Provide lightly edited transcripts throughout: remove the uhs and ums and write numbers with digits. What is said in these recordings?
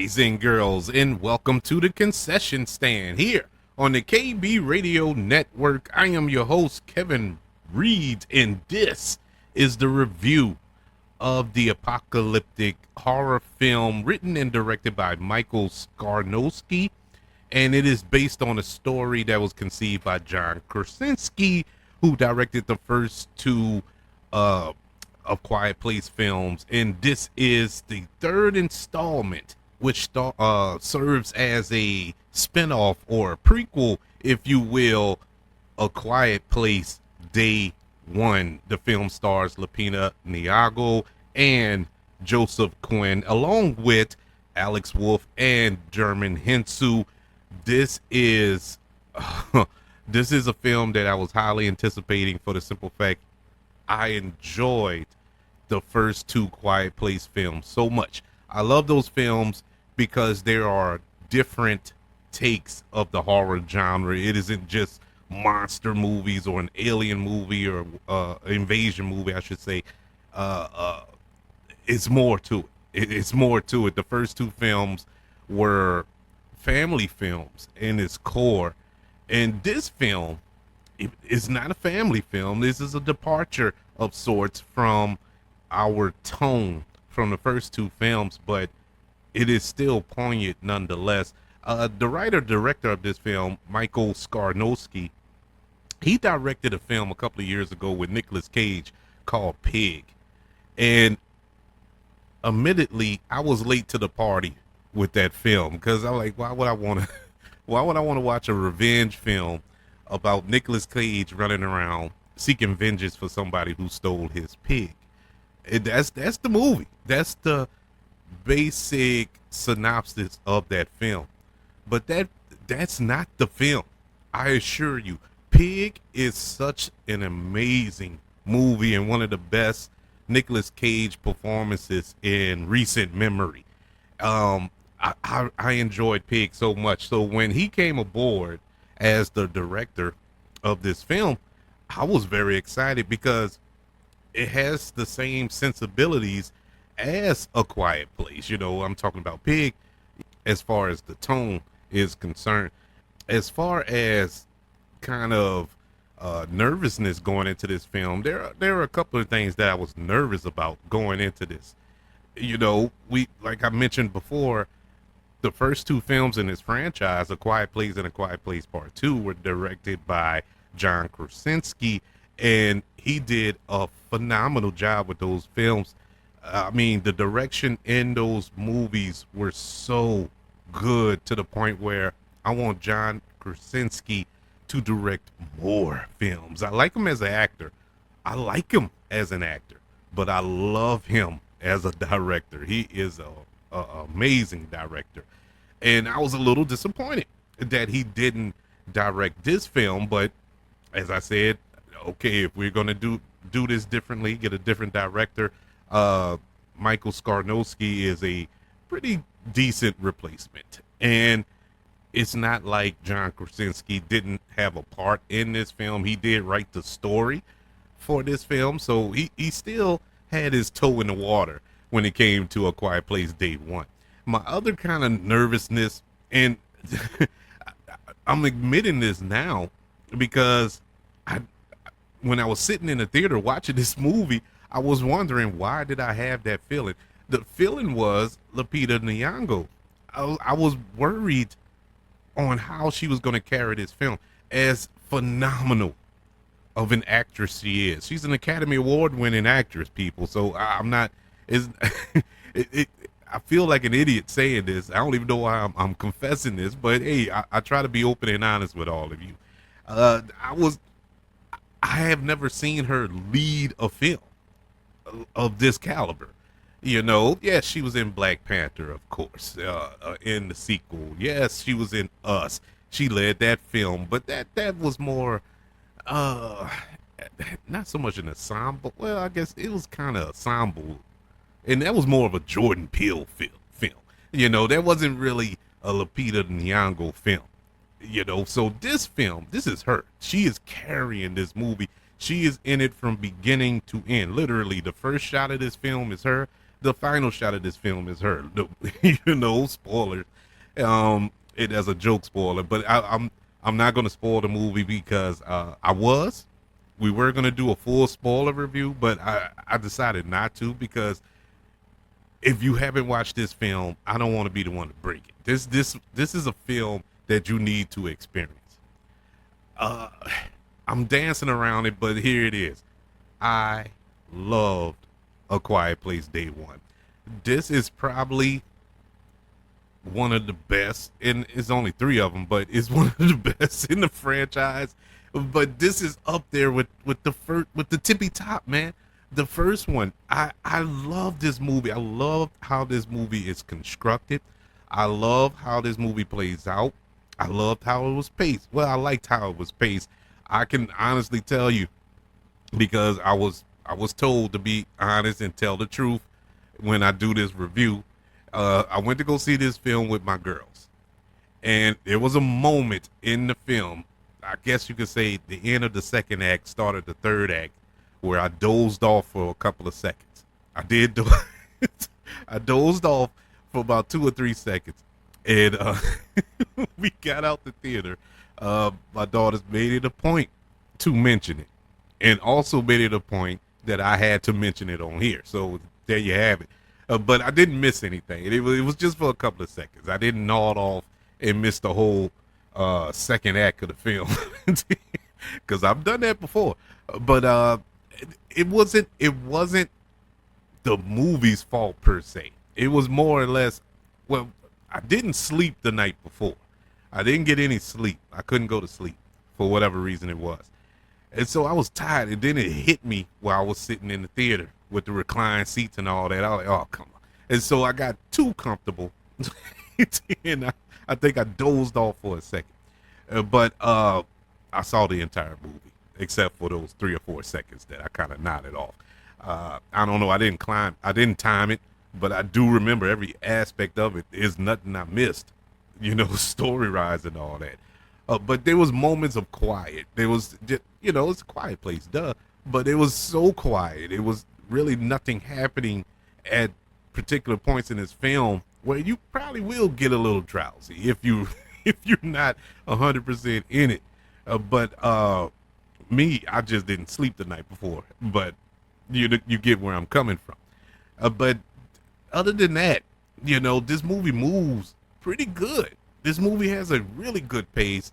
boys and girls, and welcome to the concession stand here on the KB Radio Network. I am your host, Kevin Reed, and this is the review of the apocalyptic horror film written and directed by Michael Skarnowski, and it is based on a story that was conceived by John Krasinski, who directed the first two of Quiet Place films, and this is the third installment, which serves as a spinoff or a prequel, if you will, A Quiet Place Day One. The film stars Lupita Nyong'o and Joseph Quinn, along with Alex Wolff and German Hensu. This is this is a film that I was highly anticipating for the simple fact I enjoyed the first two Quiet Place films so much. I love those films because there are different takes of the horror genre. It isn't just monster movies or an alien movie or invasion movie, I should say. It's more to it. It's more to it. The first two films were family films in its core, and this film is not a family film. This is a departure of sorts from our tone from the first two films, but it is still poignant nonetheless. The writer-director of this film, Michael Skarnowski, he directed a film a couple of years ago with Nicolas Cage called Pig. And admittedly, I was late to the party with that film because I'm like, why would I want to watch a revenge film about Nicolas Cage running around seeking vengeance for somebody who stole his pig? That's the movie. That's the basic synopsis of that film. But that's not the film. I assure you, Pig is such an amazing movie and one of the best Nicolas Cage performances in recent memory. I enjoyed Pig so much. So when he came aboard as the director of this film, I was very excited because it has the same sensibilities as A Quiet Place. You know, I'm talking about Pig as far as the tone is concerned. As far as kind of nervousness going into this film, there are a couple of things that I was nervous about going into this. You know, like I mentioned before, the first two films in this franchise, A Quiet Place and A Quiet Place Part 2, were directed by John Krasinski, and he did a phenomenal job with those films. I mean, the direction in those movies were so good to the point where I want John Krasinski to direct more films. I like him as an actor. I like him as an actor, but I love him as a director. He is a amazing director. And I was a little disappointed that he didn't direct this film, but as I said, okay, if we're gonna do this differently, get a different director, Michael Skarnowski is a pretty decent replacement. And it's not like John Krasinski didn't have a part in this film. He did write the story for this film, so he still had his toe in the water when it came to A Quiet Place Day One. My other kind of nervousness, and I'm admitting this now because when I was sitting in the theater watching this movie, I was wondering, why did I have that feeling? The feeling was Lupita Nyong'o. I was worried on how she was going to carry this film. As phenomenal of an actress she is, she's an Academy Award winning actress, people. So I'm not. I feel like an idiot saying this. I don't even know why I'm confessing this, but hey, I try to be open and honest with all of you. I have never seen her lead a film of this caliber. You know, yes, she was in Black Panther, of course, in the sequel. Yes, she was in Us. She led that film, but that was more, not so much an ensemble. Well, I guess it was kind of ensemble, and that was more of a Jordan Peele film. You know, that wasn't really a Lupita Nyong'o film. You know, so this is her. She is carrying this movie. She is in it from beginning to end. Literally, the first shot of this film is her. the final shot of this film is her. Spoilers. It as a joke spoiler, but I'm not gonna spoil the movie because we were gonna do a full spoiler review, but I decided not to because if you haven't watched this film, I don't want to be the one to break it. This is a film that you need to experience. Uh, I'm dancing around it, but here it is. I loved A Quiet Place Day One. This is probably one of the best, and it's only three of them, but it's one of the best in the franchise. But this is up there with the first, with the tippy top, man. The first one, I love this movie. I love how this movie is constructed. I love how this movie plays out. I loved how it was paced. Well, I liked how it was paced. I can honestly tell you because I was told to be honest and tell the truth when I do this review. I went to go see this film with my girls, and there was a moment in the film. I guess you could say the end of the second act started the third act, where I dozed off for a couple of seconds. I did do I dozed off for about 2 or 3 seconds, and we got out the theater. My daughters made it a point to mention it, and also made it a point that I had to mention it on here. So there you have it. But I didn't miss anything. It was just for a couple of seconds. I didn't nod off and miss the whole second act of the film because I've done that before. But it wasn't the movie's fault per se. It was more or less, well, I didn't sleep the night before. I didn't get any sleep. I couldn't go to sleep for whatever reason it was. And so I was tired, and then it hit me while I was sitting in the theater with the reclined seats and all that. I was like, oh, come on. And so I got too comfortable, and I think I dozed off for a second. But I saw the entire movie, except for those 3 or 4 seconds that I kind of nodded off. I don't know. I didn't time it, but I do remember every aspect of it. There's nothing I missed, story rise and all that. But there was moments of quiet. There was, just, it's a quiet place, duh. But it was so quiet. It was really nothing happening at particular points in this film where you probably will get a little drowsy if you're not 100% in it. But me, I just didn't sleep the night before. But you get where I'm coming from. But other than that, this movie moves pretty good. This movie has a really good pace,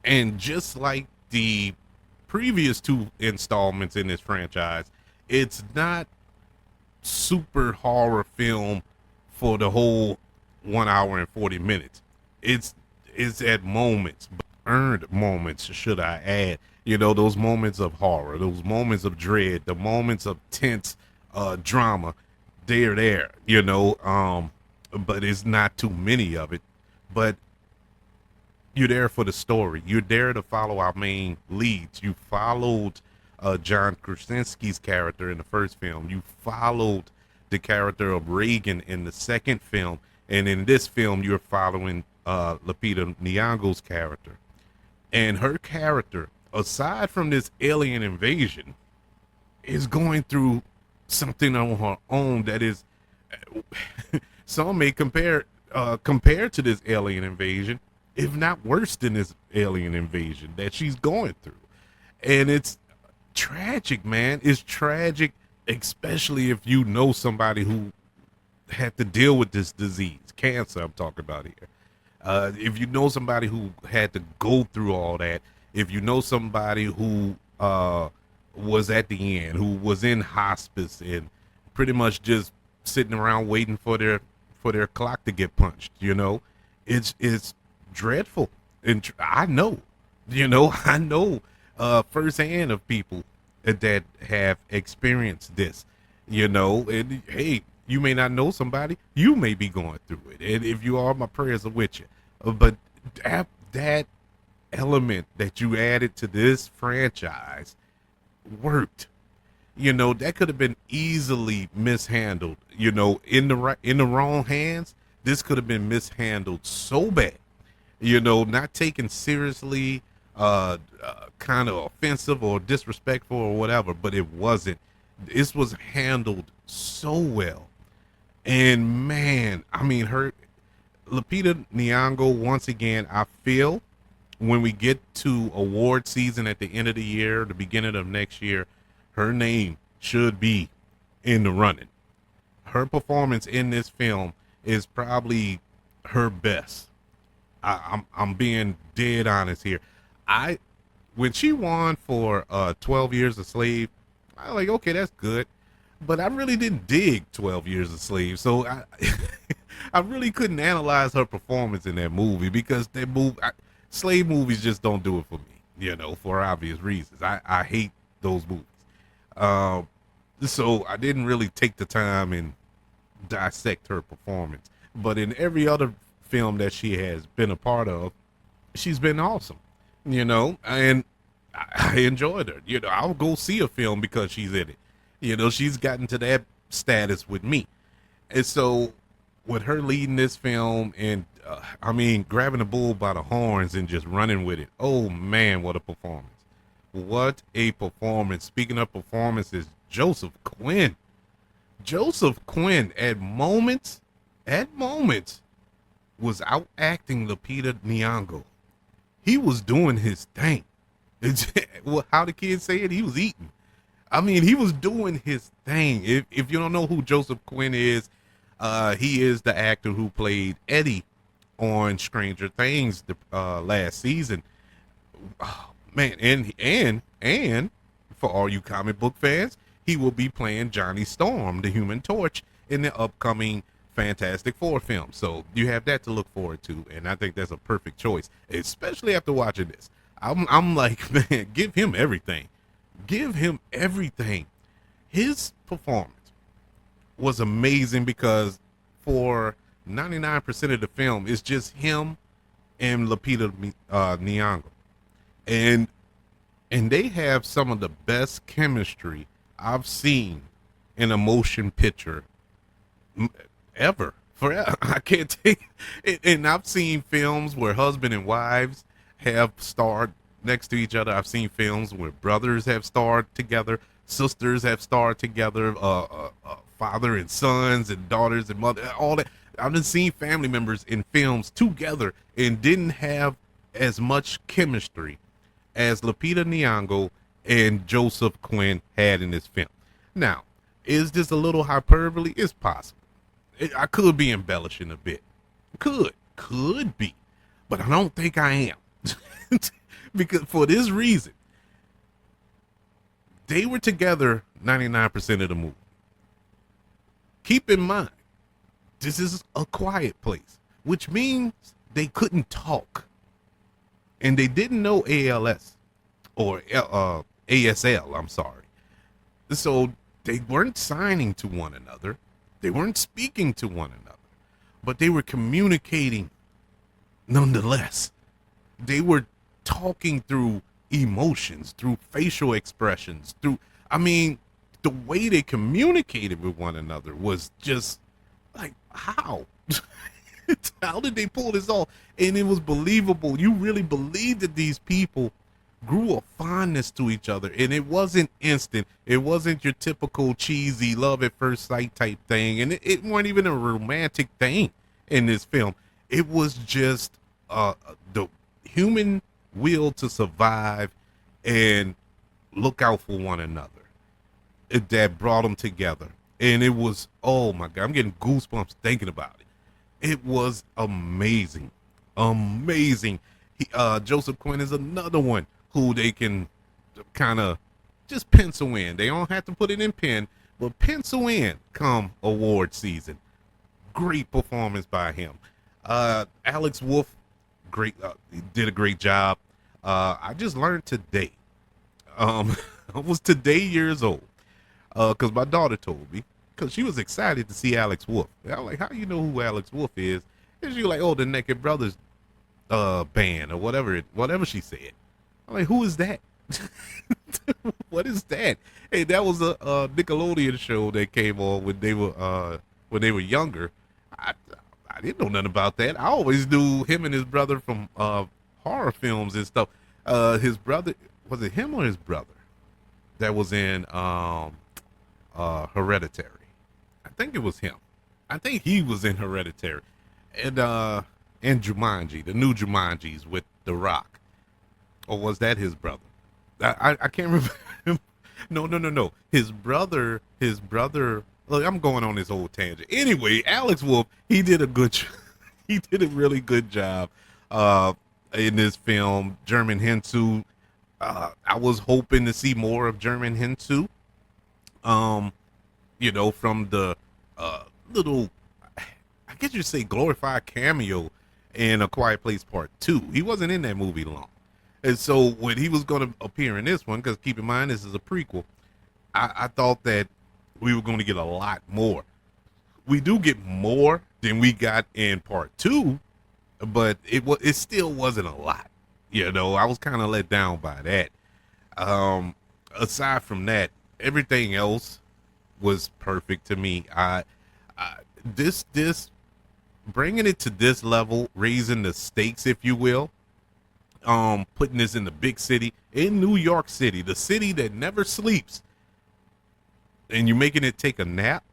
and just like the previous two installments in this franchise, it's not super horror film for the whole 1 hour and 40 minutes. It's at moments, earned moments, should I add, those moments of horror, those moments of dread, the moments of tense drama. They're there, but it's not too many of it. But you're there for the story. You're there to follow our main leads. You followed John Krasinski's character in the first film. You followed the character of Reagan in the second film. And in this film, you're following Lupita Nyong'o's character. And her character, aside from this alien invasion, is going through something on her own that is, some may compare to this alien invasion, if not worse than this alien invasion that she's going through. And it's tragic, man. It's tragic, especially if you know somebody who had to deal with this disease, cancer I'm talking about here. If you know somebody who had to go through all that, if you know somebody who was at the end, who was in hospice and pretty much just sitting around waiting for their clock to get punched, it's dreadful. And I know firsthand of people that have experienced this, and hey, you may not know somebody, you may be going through it. And if you are, my prayers are with you. But that element that you added to this franchise worked. That could have been easily mishandled, in the wrong hands. This could have been mishandled so bad, not taken seriously, kind of offensive or disrespectful or whatever, but it wasn't. This was handled so well. And man, I mean, her Lupita Nyong'o, once again, I feel when we get to award season at the end of the year, the beginning of next year, her name should be in the running. Her performance in this film is probably her best. I'm being dead honest here. I When she won for 12 Years a Slave, I was like, okay, that's good. But I really didn't dig 12 Years a Slave. So I really couldn't analyze her performance in that movie because slave movies just don't do it for me, for obvious reasons. I hate those movies. Um, so I didn't really take the time and dissect her performance. But in every other film that she has been a part of, she's been awesome, and I enjoyed her. I'll go see a film because she's in it. She's gotten to that status with me. And so with her leading this film and, I mean, grabbing the bull by the horns and just running with it. Oh, man, what a performance. What a performance. Speaking of performances, Joseph Quinn. Joseph Quinn at moments, was out acting Lupita Nyong'o. He was doing his thing. Well, how the kids say it, he was eating. I mean, he was doing his thing. If you don't know who Joseph Quinn is, he is the actor who played Eddie on Stranger Things last season. Oh, man, and for all you comic book fans, he will be playing Johnny Storm, the Human Torch, in the upcoming Fantastic Four film. So you have that to look forward to, and I think that's a perfect choice, especially after watching this. I'm like, man, give him everything. Give him everything. His performance was amazing because for 99% of the film, it's just him and Lupita Nyong'o. And they have some of the best chemistry I've seen in a motion picture ever. Forever. I can't take it. And I've seen films where husband and wives have starred next to each other. I've seen films where brothers have starred together, sisters have starred together, father and sons and daughters and mother, all that. I've just seen family members in films together and didn't have as much chemistry as Lupita Nyong'o and Joseph Quinn had in this film. Now, is this a little hyperbole? It's possible. I could be embellishing a bit. Could be. But I don't think I am. Because for this reason, they were together 99% of the movie. Keep in mind, this is a quiet place, which means they couldn't talk. And they didn't know ALS or ASL, I'm sorry. So they weren't signing to one another. They weren't speaking to one another, but they were communicating nonetheless. They were talking through emotions, through facial expressions, the way they communicated with one another was just like, how? How did they pull this off? And it was believable. You really believed that these people grew a fondness to each other, and it wasn't instant. It wasn't your typical cheesy love at first sight type thing, and it wasn't even a romantic thing in this film. It was just the human will to survive and look out for one another that brought them together. And it was, oh my God, I'm getting goosebumps thinking about it. It was amazing. Joseph Quinn is another one who they can kind of just pencil in. They don't have to put it in pen, but pencil in come award season. Great performance by him. Alex Wolff, great, did a great job. I just learned today. I was today years old because my daughter told me, because she was excited to see Alex Wolff. And I'm like, how you know who Alex Wolff is? And she was like, oh, the Naked Brothers band or whatever she said. I'm like, who is that? What is that? Hey, that was a Nickelodeon show that came on when they were younger. I didn't know nothing about that. I always knew him and his brother from horror films and stuff. His brother, was it him or his brother that was in Hereditary? I think it was him. I think he was in Hereditary, and Jumanji, the new Jumanjis with The Rock, or was that his brother? I can't remember. No. His brother. Look, I'm going on this whole tangent. Anyway, Alex Wolff, he did a good, he did a really good job, uh, in this film. German Hensu. I was hoping to see more of German Hensu. Um, from the little, I guess you'd say glorified cameo in A Quiet Place Part 2. He wasn't in that movie long. And so when he was going to appear in this one, because keep in mind this is a prequel, I thought that we were going to get a lot more. We do get more than we got in Part 2, but it still wasn't a lot. I was kind of let down by that. Um, Aside from that, everything else was perfect to me. This bringing it to this level, raising the stakes, if you will, putting this in the big city, in New York City, the city that never sleeps, and you're making it take a nap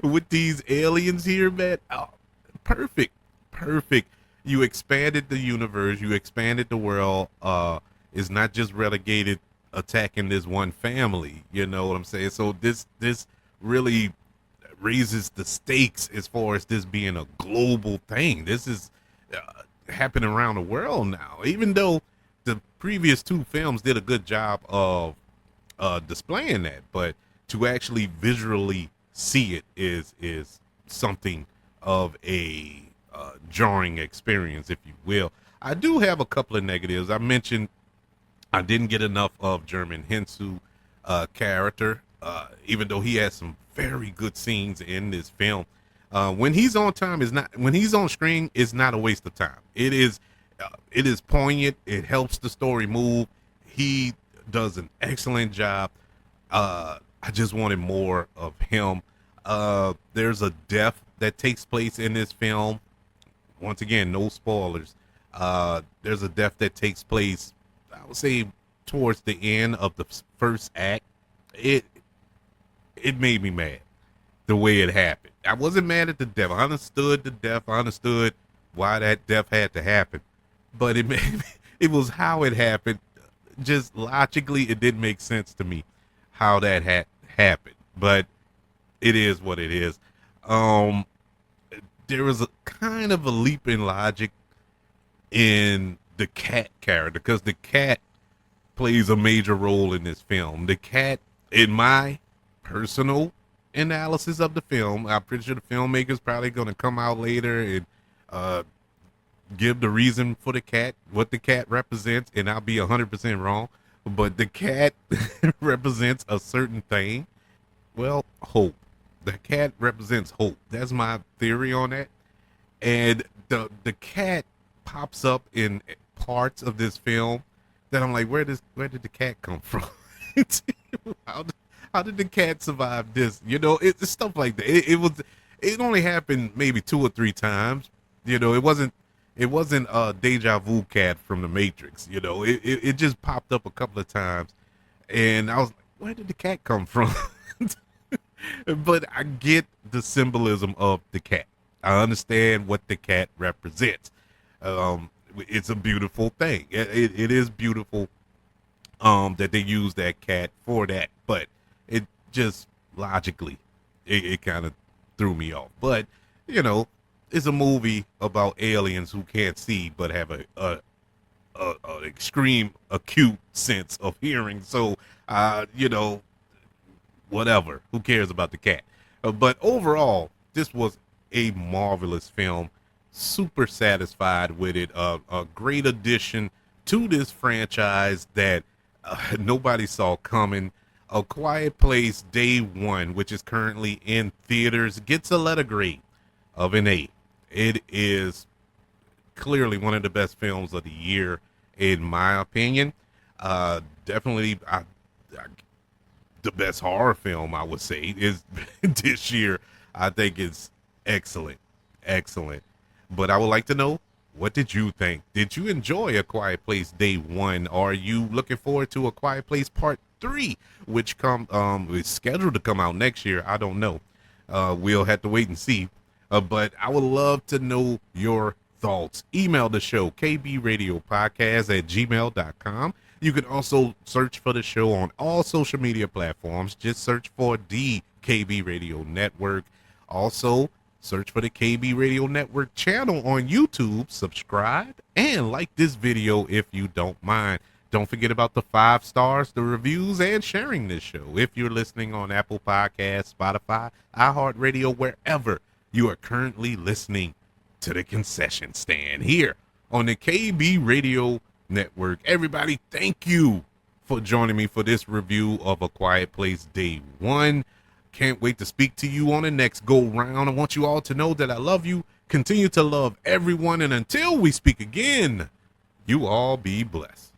with these aliens here, man. Oh, perfect, perfect. You expanded the universe, you expanded the world. It's not just relegated attacking this one family. You know what I'm saying? So this really raises the stakes as far as this being a global thing. This is happening around the world now. Even though the previous two films did a good job of displaying that, but to actually visually see it is something of a jarring experience, if you will. I do have a couple of negatives. I mentioned I didn't get enough of German Hensu character, even though he has some very good scenes in this film. When he's on time is not when he's on screen is not a waste of time. It is poignant. It helps the story move. He does an excellent job. I just wanted more of him. There's a death that takes place in this film. Once again, no spoilers. There's a death that takes place, I would say, towards the end of the first act. It made me mad the way it happened. I wasn't mad at the death. I understood the death. I understood why that death had to happen, but it was how it happened. Just logically, it didn't make sense to me how that had happened. But it is what it is. There was a kind of a leap in logic in the cat character, because the cat plays a major role in this film. The cat, in my personal analysis of the film, I'm pretty sure the filmmaker's probably going to come out later and give the reason for the cat, what the cat represents, and I'll be 100% wrong. But the cat represents a certain thing. Well, hope. The cat represents hope. That's my theory on that. And the cat pops up in parts of this film that I'm like, where did the cat come from? How did the cat survive this? It's stuff like that. It only happened maybe 2 or 3 times. It wasn't a deja vu cat from the Matrix. It just popped up a couple of times, and I was like, where did the cat come from? But I get the symbolism of the cat. I understand what the cat represents. It's a beautiful thing. It is beautiful that they use that cat for that, but it just logically it kind of threw me off. But it's a movie about aliens who can't see but have a extreme acute sense of hearing. So whatever. Who cares about the cat? But overall, this was a marvelous film. Super satisfied with it. A great addition to this franchise that nobody saw coming. A Quiet Place Day 1, which is currently in theaters, gets a letter grade of an A. It is clearly one of the best films of the year, in my opinion. Definitely, the best horror film, I would say, is this year. I think it's excellent. But I would like to know, what did you think? Did you enjoy A Quiet Place Day 1? Are you looking forward to A Quiet Place Part 3, which is scheduled to come out next year? I don't know. We'll have to wait and see. But I would love to know your thoughts. Email the show, kbradiopodcast@gmail.com. You can also search for the show on all social media platforms. Just search for the KB Radio Network. Also, search for the KB Radio Network channel on YouTube. Subscribe and like this video if you don't mind. Don't forget about the 5 stars, the reviews, and sharing this show. If you're listening on Apple Podcasts, Spotify, iHeartRadio, wherever you are currently listening to the concession stand here on the KB Radio Network. Everybody, thank you for joining me for this review of A Quiet Place Day 1. Can't wait to speak to you on the next go round. I want you all to know that I love you. Continue to love everyone. And until we speak again, you all be blessed.